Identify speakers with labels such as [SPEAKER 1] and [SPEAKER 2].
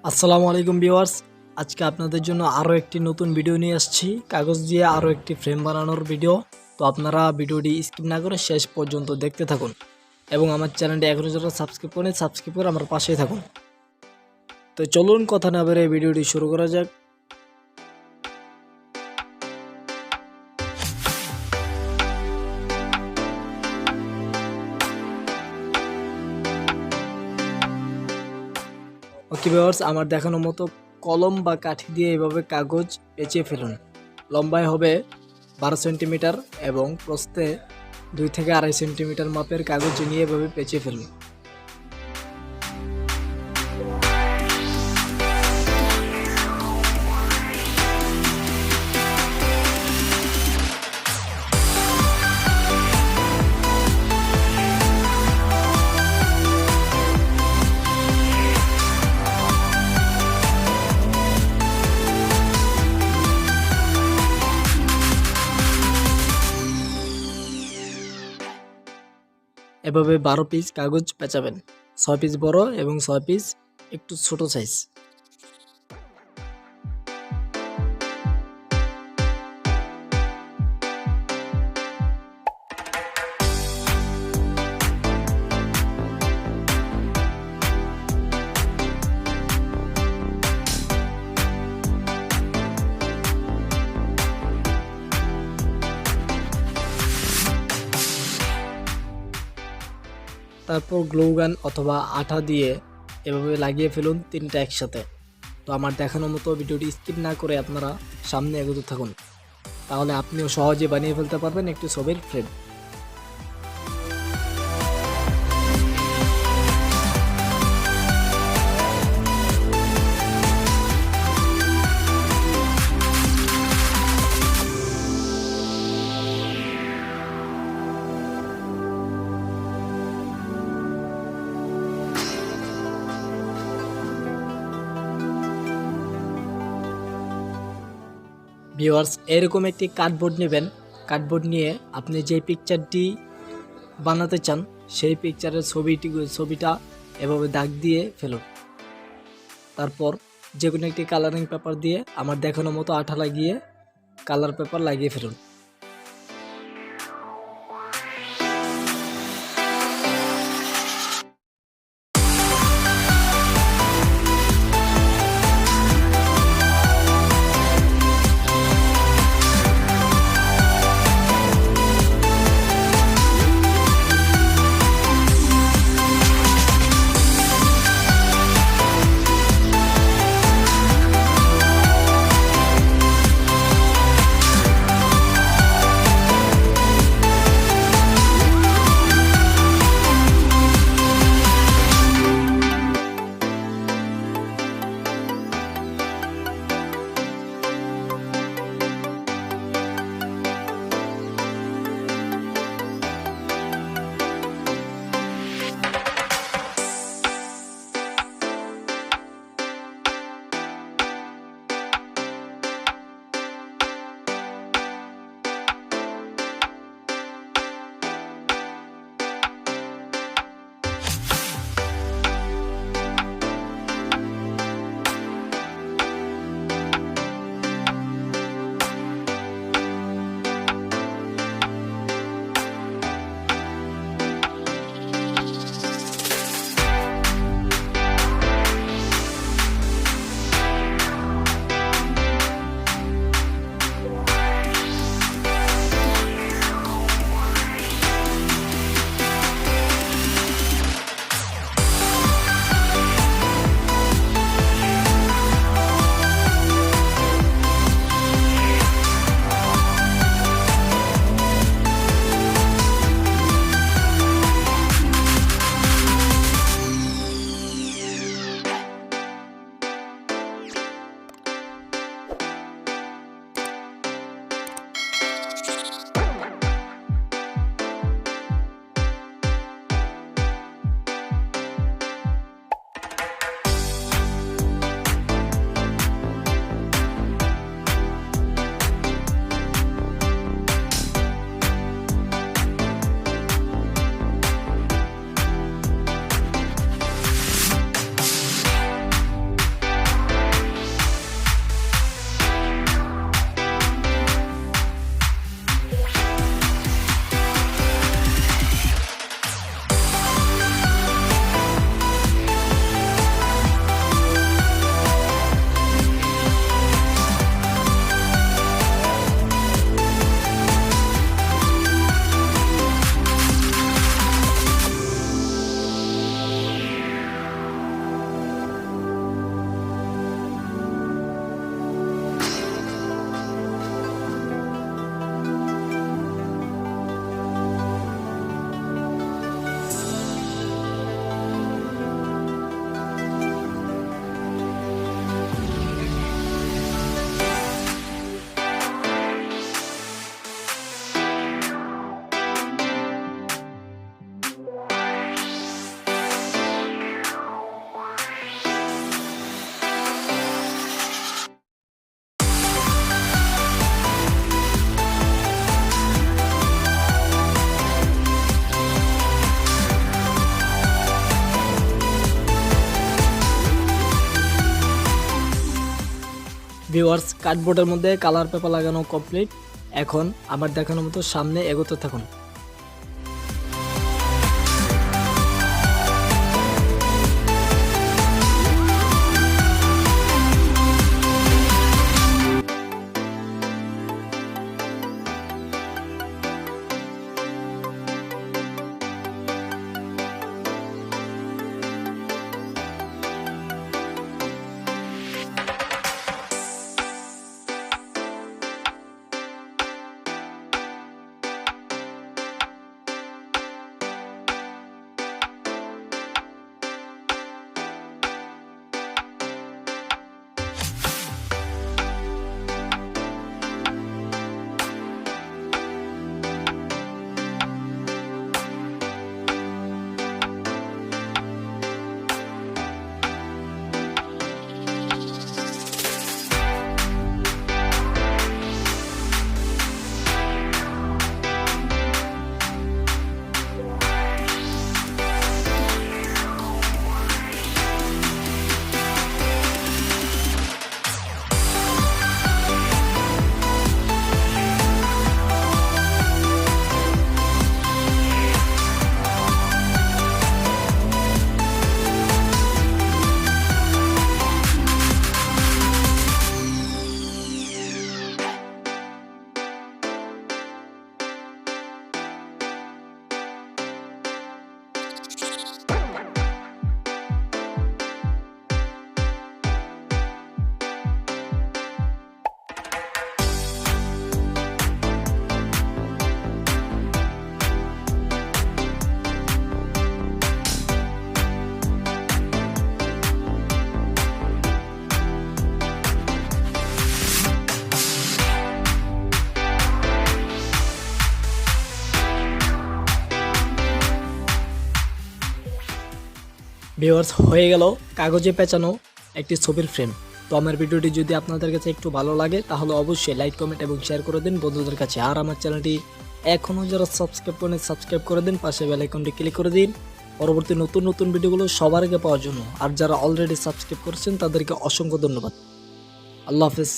[SPEAKER 1] আসসালামু আলাইকুম ভিউয়ার্স। আজকে আপনাদের জন্য আরও একটি নতুন ভিডিও নিয়ে আসছি, কাগজ দিয়ে আরও একটি ফ্রেম বানানোর ভিডিও। তো আপনারা ভিডিওটি স্কিপ না করে শেষ পর্যন্ত দেখতে থাকুন এবং আমার চ্যানেলটি এখনও যারা সাবস্ক্রাইব করে আমার পাশেই থাকুন। তো চলুন কথা না বেরিয়ে ভিডিওটি শুরু করা যাক। ওকে ভিউয়ার্স, আমার দেখানোর মতো কলম বা কাঠি দিয়ে এভাবে কাগজ পেঁচিয়ে ফেলুন। লম্বায় হবে 12 সেন্টিমিটার এবং প্রস্থে 2 থেকে 2.5 সেন্টিমিটার মাপের কাগজ নিয়ে এভাবে পেঁচিয়ে ফেলুন। এভাবে 12 পিস কাগজ পেঁচাবেন, 6 পিস বড় এবং 6 পিস একটু ছোট সাইজ। তারপর গ্লু গান অথবা আঠা দিয়ে এভাবে লাগিয়ে ফেলুন 3টা একসাথে। তো আমার দেখানোর মতো ভিডিওটি স্কিপ না করে আপনারা সামনে এগোতে থাকুন, তাহলে আপনিও সহজে বানিয়ে ফেলতে পারবেন একটি ছবির ফ্রেম। ভিউয়ার্স, এরকম একটি কার্ডবোর্ড নেবেন। কার্ডবোর্ড নিয়ে আপনি যে পিকচারটি বানাতে চান সেই পিকচারের ছবিটা এভাবে দাগ দিয়ে ফেলুন। তারপর যে কোনো একটি কালারিং পেপার দিয়ে আমার দেখানোর মতো আঠা লাগিয়ে কালার পেপার লাগিয়ে ফেলুন। ভিউয়ার্স, কার্ডবোর্ডের মধ্যে কালার পেপার লাগানো কমপ্লিট। এখন আমার দেখানোর মতো সামনে এগোতে থাকুন। ভিউয়ার্স, হয়ে গেল কাগজে পেঁচানো একটি ছবির ফ্রেম। তো আমার ভিডিওটি যদি আপনাদের কাছে একটু ভালো লাগে তাহলে অবশ্যই লাইক, কমেন্ট এবং শেয়ার করে দিন বন্ধুদের কাছে। আর আমার চ্যানেলটি এখনও যারা সাবস্ক্রাইব করেন সাবস্ক্রাইব করে দিন, পাশে বেল আইকনটি ক্লিক করে দিন পরবর্তী নতুন নতুন ভিডিওগুলো সবার আগে পাওয়ার জন্য। আর যারা অলরেডি সাবস্ক্রাইব করেছেন তাদেরকে অসংখ্য ধন্যবাদ। আল্লাহ হাফেজ।